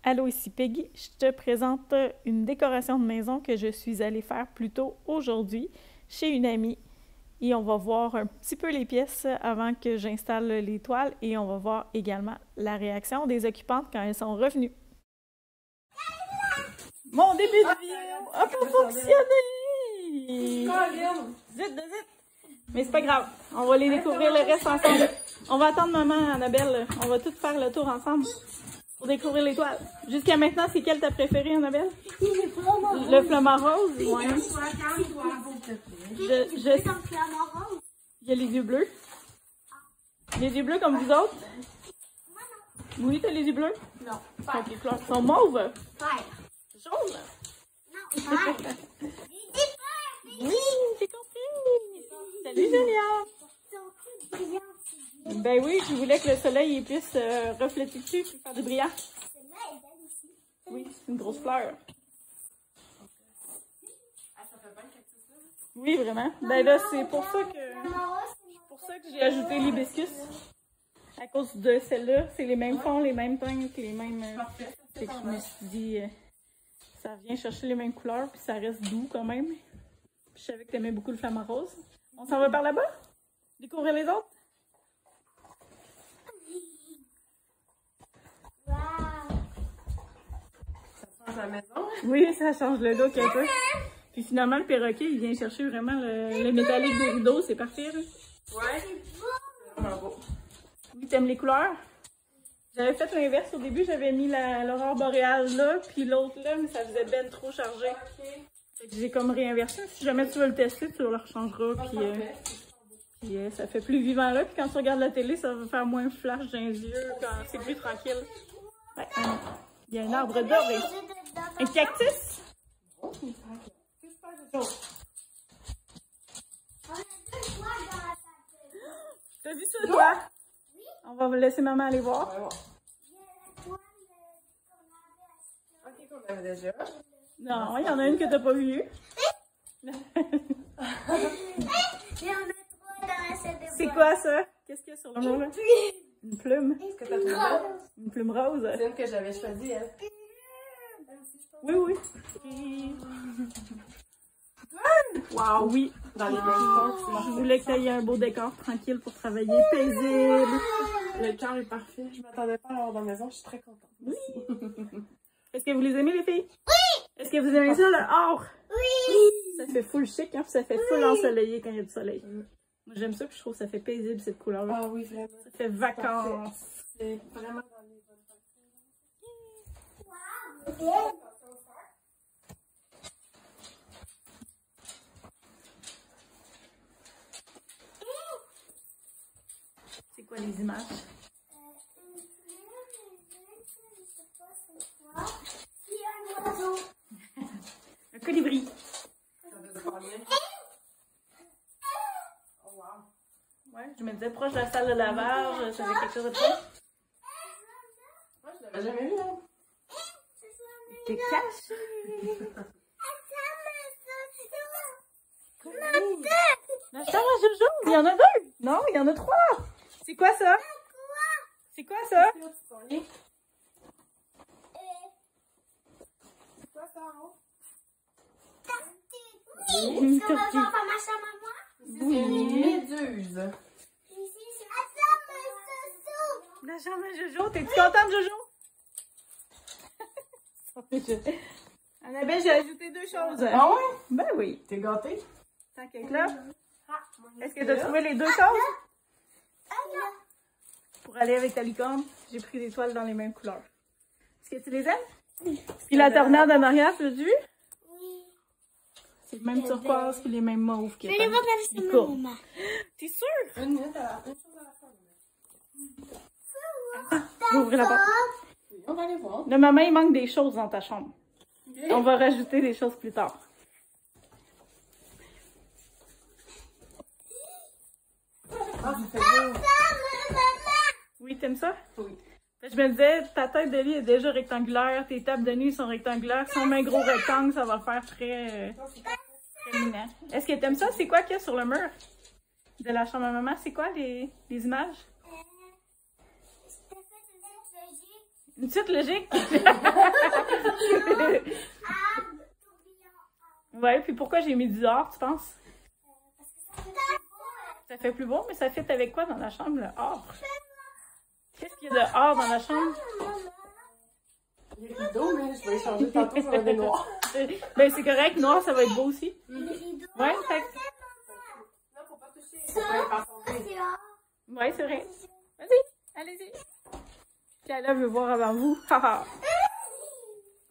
Allô, ici Peggy. Je te présente une décoration de maison que je suis allée faire plus tôt aujourd'hui chez une amie. Et on va voir un petit peu les pièces avant que j'installe les toiles et on va voir également la réaction des occupantes quand elles sont revenues. Mon début de vidéo a pas fonctionné! Zut de zut! Mais c'est pas grave, on va les découvrir le reste ensemble. On va attendre maman Annabelle, on va tout faire le tour ensemble pour découvrir les toiles. Jusqu'à maintenant, c'est quelle ta préférée, Annabelle? Le flamant rose? Ouais. Il y a les yeux bleus. Les yeux bleus comme vous autres? Oui, t'as les yeux bleus? Non. Ok, les fleurs sont mauves? Vert. Jaune? Non, vert. Oui, j'ai compris. Salut, Julia. Ben oui, je voulais que le soleil puisse refléter dessus et faire du brillant. Celle-là est belle aussi. Oui, c'est une grosse fleur. Ça fait bien cactus là. Oui, vraiment. Ben là, c'est pour ça que j'ai ajouté l'hibiscus. À cause de celle-là, c'est les mêmes fonds, les mêmes teintes, les mêmes... Fait que je me suis dit, ça vient chercher les mêmes couleurs, puis ça reste doux quand même. Puis je savais que t'aimais beaucoup le flamant rose. On s'en va par là-bas? Découvrir les autres? La maison. Oui, ça change le look un peu. Puis finalement, le perroquet, il vient chercher vraiment le métallique des rideaux. C'est parfait, là. Ouais. C'est vraiment beau. Oui, t'aimes les couleurs? J'avais fait l'inverse. Au début, j'avais mis l'aurore boréale là, puis l'autre là, mais ça faisait ben trop chargé. Fait que j'ai comme réinversé. Si jamais tu veux le tester, tu le rechangeras. Puis ça fait plus vivant là. Puis quand tu regardes la télé, ça va faire moins flash dans les yeux. Quand c'est plus tranquille. Ouais, il y a un arbre doré. Un cactus? T'as vu ça, toi? On va laisser maman aller voir. Ok, qu'on avait déjà. Non, il y en a une que t'as pas vue. C'est quoi ça? Qu'est-ce qu'il y a sur le mur là? Une plume. Est-ce que t'as trouvé? Une plume rose. C'est une que j'avais choisie, elle. Oui, oui. Wow, oui. Dans les mêmes Je voulais que tu aies un beau décor tranquille pour travailler, paisible. Le cœur est parfait. Je m'attendais pas à l'avoir dans la maison. Je suis très contente. Oui. Est-ce que vous les aimez, les filles? Oui! Est-ce que vous aimez ça, le or? Oui! Ça fait full chic, hein? Puis ça fait full ensoleillé quand il y a du soleil. Moi, j'aime ça, puis je trouve que ça fait paisible, cette couleur-là. Ah oui, vraiment. Ça fait vacances. C'est vraiment dans les bonnes C'est quoi les images? Un colibri. Ça doit se parler. Oh wow. Ouais, je me disais proche de la salle de lavage, ça avait quelque chose de près. Moi, je l'avais jamais vu, hein. T'es caché. La chambre à Jojo, il y en a deux. Non, il y en a trois. C'est quoi ça? C'est quoi ça? C'est quoi ça, en haut? Une tortue. C'est une méduse. La chambre à Jojo, t'es-tu contente, Jojo? Annabelle, j'ai ajouté deux choses. Ah ouais? Ben oui. T'es gâtée? Tant qu'être là. Est-ce que tu as trouvé les deux choses? Pour aller avec ta licorne, j'ai pris des toiles dans les mêmes couleurs. Est-ce que tu les aimes? Puis la tornade en arrière, tu l'as vu? Oui. C'est le même turquoise puis les mêmes mauves. Je vais les voir avec maman. T'es sûr? Une minute à une chose à la fin. Je vais ouvrir la porte. Oui, on va aller voir. Là, maman, il manque des choses dans ta chambre. Okay. On va rajouter des choses plus tard. Ah, ça fait beau. Oui, t'aimes ça? Oui. Je me disais, ta tête de lit est déjà rectangulaire, tes tables de nuit sont rectangulaires. Si on met un gros rectangle, ça va faire très féminin. Est-ce que t'aimes ça? C'est quoi qu'il y a sur le mur de la chambre à maman? C'est quoi les images? Une suite logique? Ouais, puis pourquoi j'ai mis du or, tu penses? Ça fait plus beau, mais ça fit avec quoi dans la chambre, le or? Qu'est-ce qu'il y a de or dans la chambre? Les rideaux, mais je vais échanger tantôt, ça va être noir. Ben, c'est correct, noir, ça va être beau aussi. Ouais, fait... Non, faut pas toucher. Faut pas les passer. Ouais, c'est vrai. Vas-y, allez-y. Kayla veut voir avant vous.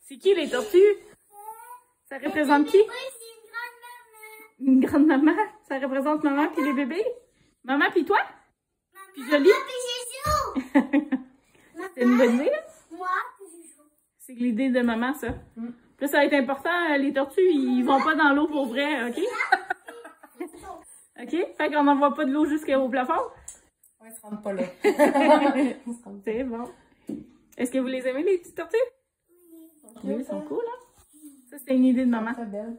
C'est qui les tortues? Ça représente qui? Une grande maman. Ça représente maman puis les bébés? Maman puis toi? Puis Jolie? C'est une bonne idée, là? Moi, C'est l'idée de maman, ça. Puis ça va être important, les tortues, ils vont pas dans l'eau pour vrai, OK? OK? Fait qu'on n'envoie pas de l'eau jusqu'au plafond? Ouais, ils se rendent pas là. C'est bon. Est-ce que vous les aimez, les petites tortues? Oui, ils sont cool, hein? Ça, c'était une idée de maman. Très belle.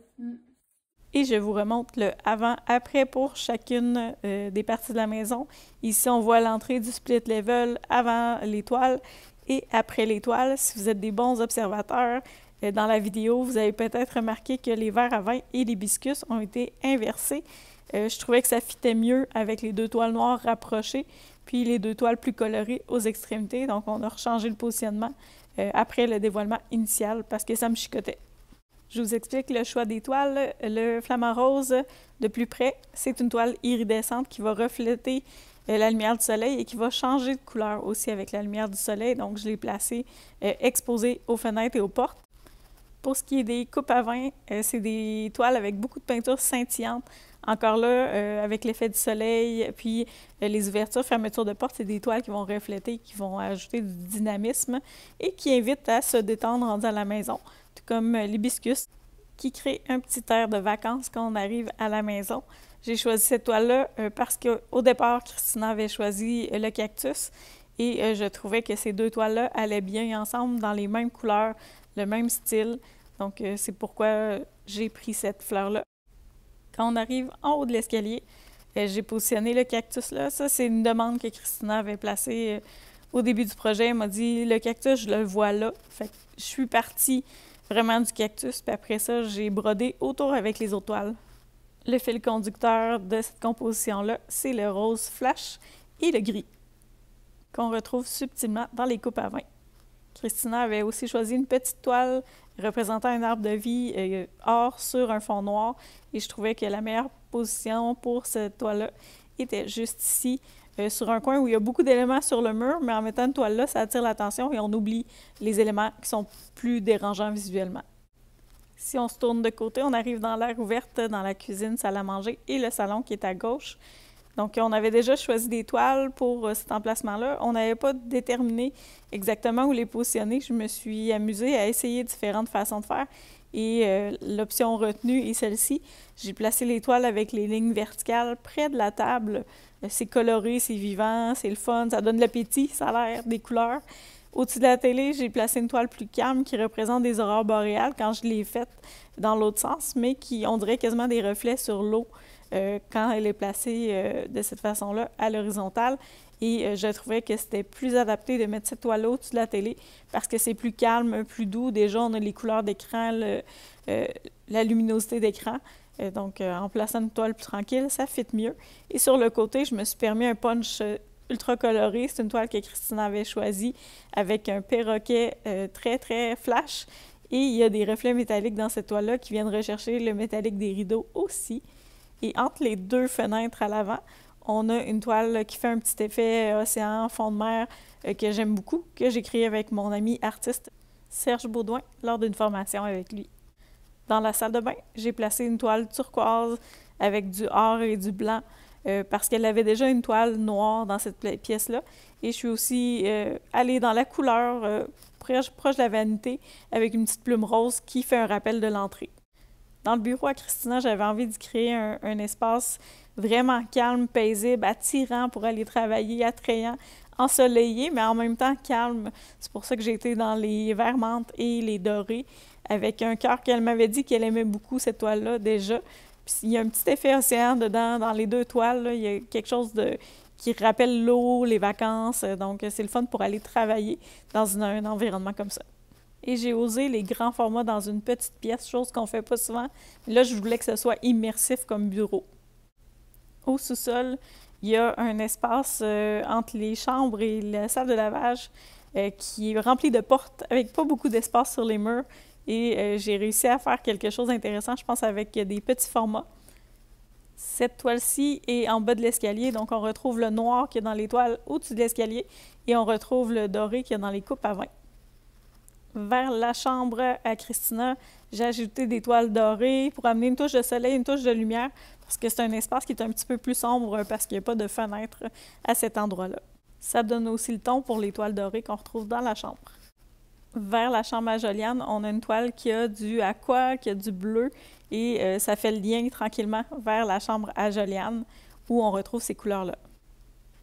Et je vous remonte le avant-après pour chacune des parties de la maison. Ici, on voit l'entrée du split level avant l'étoile et après l'étoile. Si vous êtes des bons observateurs, dans la vidéo, vous avez peut-être remarqué que les verres à vin et l'hibiscus ont été inversés. Je trouvais que ça fitait mieux avec les deux toiles noires rapprochées, puis les deux toiles plus colorées aux extrémités. Donc, on a rechangé le positionnement après le dévoilement initial parce que ça me chicotait. Je vous explique le choix des toiles. Le flamant rose, de plus près, c'est une toile iridescente qui va refléter la lumière du soleil et qui va changer de couleur aussi avec la lumière du soleil. Donc, je l'ai placé exposé aux fenêtres et aux portes. Pour ce qui est des coupes à vin, c'est des toiles avec beaucoup de peinture scintillante. Encore là, avec l'effet du soleil, puis les ouvertures, fermetures de portes, c'est des toiles qui vont refléter, qui vont ajouter du dynamisme et qui invitent à se détendre rendu à la maison. Tout comme l'hibiscus, qui crée un petit air de vacances quand on arrive à la maison. J'ai choisi cette toile-là parce qu'au départ, Christina avait choisi le cactus et je trouvais que ces deux toiles-là allaient bien ensemble dans les mêmes couleurs, le même style. Donc, c'est pourquoi j'ai pris cette fleur-là. Quand on arrive en haut de l'escalier, j'ai positionné le cactus là. Ça, c'est une demande que Christina avait placée au début du projet. Elle m'a dit, le cactus, je le vois là. Fait que je suis partie vraiment du cactus. Puis après ça, j'ai brodé autour avec les autres toiles. Le fil conducteur de cette composition-là, c'est le rose flash et le gris, qu'on retrouve subtilement dans les coupes à vin. Christina avait aussi choisi une petite toile représentant un arbre de vie or sur un fond noir et je trouvais que la meilleure position pour cette toile-là était juste ici, sur un coin où il y a beaucoup d'éléments sur le mur, mais en mettant une toile là, ça attire l'attention et on oublie les éléments qui sont plus dérangeants visuellement. Si on se tourne de côté, on arrive dans l'aire ouverte, dans la cuisine, salle à manger et le salon qui est à gauche. Donc, on avait déjà choisi des toiles pour cet emplacement-là. On n'avait pas déterminé exactement où les positionner. Je me suis amusée à essayer différentes façons de faire. Et l'option retenue est celle-ci. J'ai placé les toiles avec les lignes verticales près de la table. C'est coloré, c'est vivant, c'est le fun, ça donne l'appétit, ça a l'air des couleurs. Au-dessus de la télé, j'ai placé une toile plus calme qui représente des aurores boréales quand je l'ai faite dans l'autre sens, mais qui, on dirait quasiment des reflets sur l'eau. Quand elle est placée de cette façon-là à l'horizontale. Et je trouvais que c'était plus adapté de mettre cette toile-là au-dessus de la télé parce que c'est plus calme, plus doux. Déjà, on a les couleurs d'écran, la luminosité d'écran. Donc, en plaçant une toile plus tranquille, ça fit mieux. Et sur le côté, je me suis permis un punch ultra coloré. C'est une toile que Christina avait choisie avec un perroquet très, très flash. Et il y a des reflets métalliques dans cette toile-là qui viennent rechercher le métallique des rideaux aussi. Et entre les deux fenêtres à l'avant, on a une toile qui fait un petit effet océan, fond de mer, que j'aime beaucoup, que j'ai créé avec mon ami artiste Serge Baudouin lors d'une formation avec lui. Dans la salle de bain, j'ai placé une toile turquoise avec du or et du blanc parce qu'elle avait déjà une toile noire dans cette pièce-là. Et je suis aussi allée dans la couleur proche de la vanité avec une petite plume rose qui fait un rappel de l'entrée. Dans le bureau à Christina, j'avais envie de créer un espace vraiment calme, paisible, attirant pour aller travailler, attrayant, ensoleillé, mais en même temps calme. C'est pour ça que j'ai été dans les verts menthe et les dorés, avec un cœur qu'elle m'avait dit qu'elle aimait beaucoup, cette toile-là, déjà. Puis il y a un petit effet océan dedans, dans les deux toiles, là, il y a quelque chose qui rappelle l'eau, les vacances. Donc, c'est le fun pour aller travailler dans un environnement comme ça. Et j'ai osé les grands formats dans une petite pièce, chose qu'on fait pas souvent. Mais là, je voulais que ce soit immersif comme bureau. Au sous-sol, il y a un espace entre les chambres et la salle de lavage qui est rempli de portes avec pas beaucoup d'espace sur les murs. Et j'ai réussi à faire quelque chose d'intéressant, je pense, avec des petits formats. Cette toile-ci est en bas de l'escalier, donc on retrouve le noir qu'il y a dans les toiles au-dessus de l'escalier et on retrouve le doré qu'il y a dans les coupes à vin. Vers la chambre à Christina, j'ai ajouté des toiles dorées pour amener une touche de soleil, une touche de lumière, parce que c'est un espace qui est un petit peu plus sombre parce qu'il n'y a pas de fenêtre à cet endroit-là. Ça donne aussi le ton pour les toiles dorées qu'on retrouve dans la chambre. Vers la chambre à Joliane, on a une toile qui a du aqua, qui a du bleu, et ça fait le lien tranquillement vers la chambre à Joliane, où on retrouve ces couleurs-là.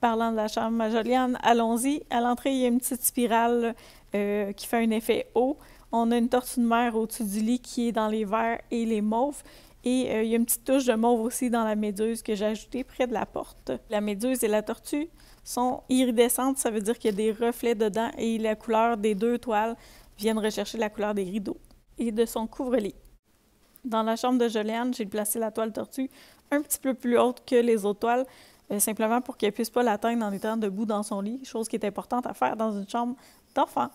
Parlant de la chambre à Joliane, allons-y. À l'entrée, il y a une petite spirale qui fait un effet haut. On a une tortue de mer au-dessus du lit qui est dans les verts et les mauves. Et il y a une petite touche de mauve aussi dans la méduse que j'ai ajoutée près de la porte. La méduse et la tortue sont iridescentes, ça veut dire qu'il y a des reflets dedans et la couleur des deux toiles viennent rechercher la couleur des rideaux et de son couvre-lit. Dans la chambre de Joliane, j'ai placé la toile tortue un petit peu plus haute que les autres toiles, simplement pour qu'elle ne puisse pas l'atteindre en étant debout dans son lit, chose qui est importante à faire dans une chambre d'enfant.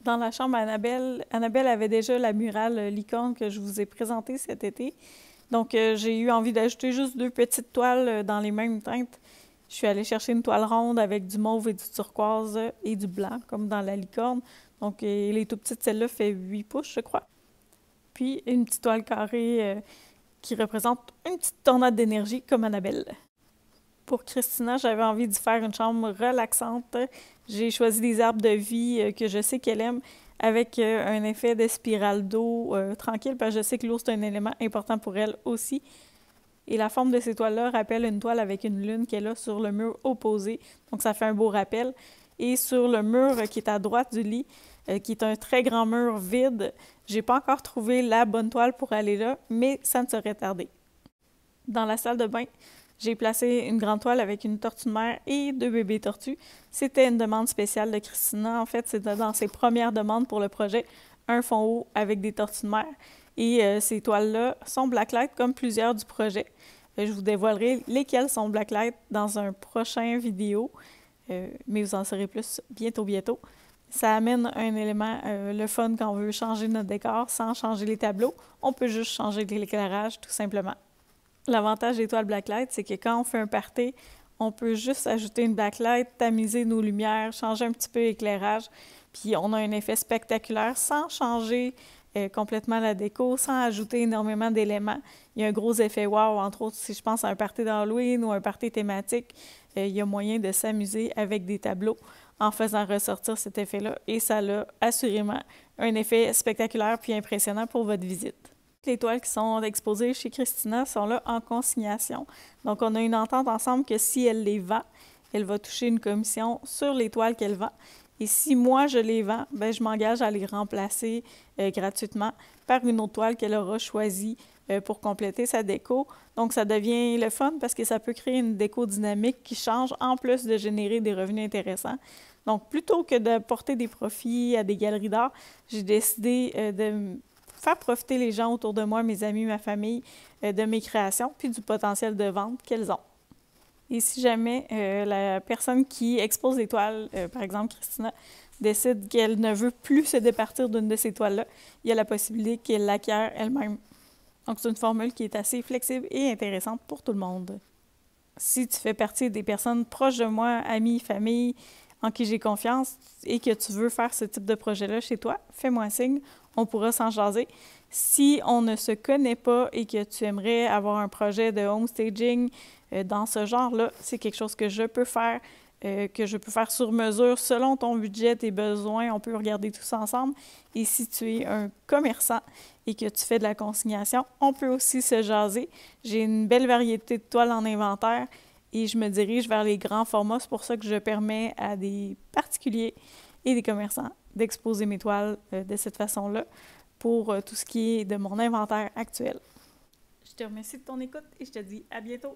Dans la chambre Annabelle, Annabelle avait déjà la murale licorne que je vous ai présentée cet été. Donc, j'ai eu envie d'ajouter juste 2 petites toiles dans les mêmes teintes. Je suis allée chercher une toile ronde avec du mauve et du turquoise et du blanc, comme dans la licorne. Donc, les tout petites, celle-là fait 8 pouces, je crois. Puis, une petite toile carrée qui représente une petite tornade d'énergie, comme Annabelle. Pour Christina, j'avais envie de faire une chambre relaxante. J'ai choisi des arbres de vie que je sais qu'elle aime, avec un effet de spirale d'eau tranquille, parce que je sais que l'eau, c'est un élément important pour elle aussi. Et la forme de ces toiles-là rappelle une toile avec une lune qu'elle a sur le mur opposé. Donc, ça fait un beau rappel. Et sur le mur qui est à droite du lit, qui est un très grand mur vide, j'ai pas encore trouvé la bonne toile pour aller là, mais ça ne serait tardé. Dans la salle de bain, j'ai placé une grande toile avec une tortue de mer et 2 bébés tortues. C'était une demande spéciale de Christina. En fait, c'était dans ses premières demandes pour le projet, un fond haut avec des tortues de mer. Et ces toiles-là sont blacklight comme plusieurs du projet. Je vous dévoilerai lesquelles sont blacklight dans un prochain vidéo, mais vous en saurez plus bientôt. Ça amène un élément, le fun quand on veut changer notre décor sans changer les tableaux. On peut juste changer l'éclairage tout simplement. L'avantage des toiles blacklight, c'est que quand on fait un party, on peut juste ajouter une backlight, tamiser nos lumières, changer un petit peu l'éclairage, puis on a un effet spectaculaire sans changer complètement la déco, sans ajouter énormément d'éléments. Il y a un gros effet wow, entre autres, si je pense à un party d'Halloween ou un party thématique, il y a moyen de s'amuser avec des tableaux en faisant ressortir cet effet-là, et ça a assurément un effet spectaculaire puis impressionnant pour votre visite. Les toiles qui sont exposées chez Christina sont là en consignation. Donc, on a une entente ensemble que si elle les vend, elle va toucher une commission sur les toiles qu'elle vend. Et si moi, je les vends, bien, je m'engage à les remplacer gratuitement par une autre toile qu'elle aura choisie pour compléter sa déco. Donc, ça devient le fun parce que ça peut créer une déco dynamique qui change en plus de générer des revenus intéressants. Donc, plutôt que de porter des profits à des galeries d'art, j'ai décidé de faire profiter les gens autour de moi, mes amis, ma famille, de mes créations, puis du potentiel de vente qu'elles ont. Et si jamais la personne qui expose les toiles, par exemple Christina, décide qu'elle ne veut plus se départir d'une de ces toiles-là, il y a la possibilité qu'elle l'acquiert elle-même. Donc, c'est une formule qui est assez flexible et intéressante pour tout le monde. Si tu fais partie des personnes proches de moi, amis, famille, en qui j'ai confiance et que tu veux faire ce type de projet-là chez toi, fais-moi un signe, on pourra s'en jaser. Si on ne se connaît pas et que tu aimerais avoir un projet de home staging dans ce genre-là, c'est quelque chose que je peux faire sur mesure selon ton budget, tes besoins. On peut regarder tout ça ensemble. Et si tu es un commerçant et que tu fais de la consignation, on peut aussi se jaser. J'ai une belle variété de toiles en inventaire et je me dirige vers les grands formats. C'est pour ça que je permets à des particuliers et des commerçants d'exposer mes toiles de cette façon-là pour tout ce qui est de mon inventaire actuel. Je te remercie de ton écoute et je te dis à bientôt!